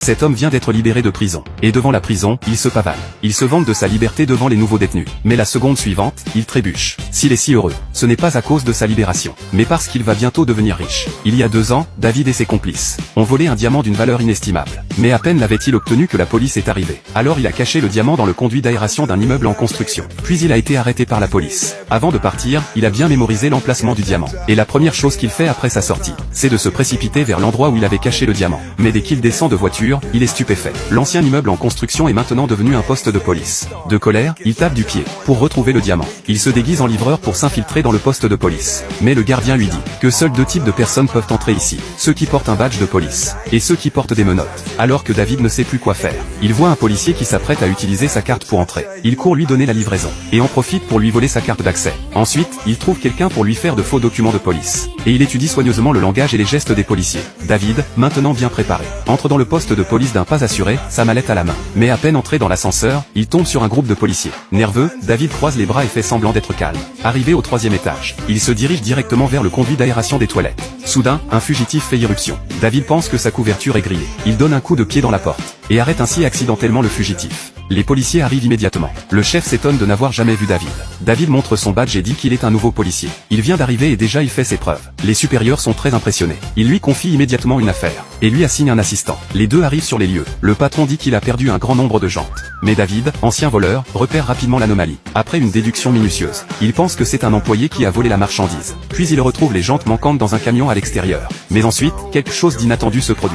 Cet homme vient d'être libéré de prison. Et devant la prison, il se pavane. Il se vante de sa liberté devant les nouveaux détenus. Mais la seconde suivante, il trébuche. S'il est si heureux, ce n'est pas à cause de sa libération, mais parce qu'il va bientôt devenir riche. Il y a 2 ans, David et ses complices ont volé un diamant d'une valeur inestimable. Mais à peine l'avait-il obtenu que la police est arrivée. Alors il a caché le diamant dans le conduit d'aération d'un immeuble en construction. Puis il a été arrêté par la police. Avant de partir, il a bien mémorisé l'emplacement du diamant. Et la première chose qu'il fait après sa sortie, c'est de se précipiter vers l'endroit où il avait caché le diamant. Mais dès qu'il descend de voiture, il est stupéfait. L'ancien immeuble en construction est maintenant devenu un poste de police. De colère, il tape du pied pour retrouver le diamant. Il se déguise en livreur pour s'infiltrer dans le poste de police. Mais le gardien lui dit que seuls 2 types de personnes peuvent entrer ici. Ceux qui portent un badge de police et ceux qui portent des menottes. Alors que David ne sait plus quoi faire. Il voit un policier qui s'apprête à utiliser sa carte pour entrer. Il court lui donner la livraison et en profite pour lui voler sa carte d'accès. Ensuite, il trouve quelqu'un pour lui faire de faux documents de police. Et il étudie soigneusement le langage et les gestes des policiers. David, maintenant bien préparé, entre dans le poste de police d'un pas assuré, sa mallette à la main. Mais à peine entré dans l'ascenseur, il tombe sur un groupe de policiers. Nerveux, David croise les bras et fait semblant d'être calme. Arrivé au 3e étage, il se dirige directement vers le conduit d'aération des toilettes. Soudain, un fugitif fait irruption. David pense que sa couverture est grillée. Il donne un coup de pied dans la porte et arrête ainsi accidentellement le fugitif. Les policiers arrivent immédiatement. Le chef s'étonne de n'avoir jamais vu David. David montre son badge et dit qu'il est un nouveau policier. Il vient d'arriver et déjà il fait ses preuves. Les supérieurs sont très impressionnés. Ils lui confient immédiatement une affaire et lui assignent un assistant. Les deux arrivent sur les lieux. Le patron dit qu'il a perdu un grand nombre de jantes. Mais David, ancien voleur, repère rapidement l'anomalie. Après une déduction minutieuse, il pense que c'est un employé qui a volé la marchandise. Puis il retrouve les jantes manquantes dans un camion à l'extérieur. Mais ensuite, quelque chose d'inattendu se produit.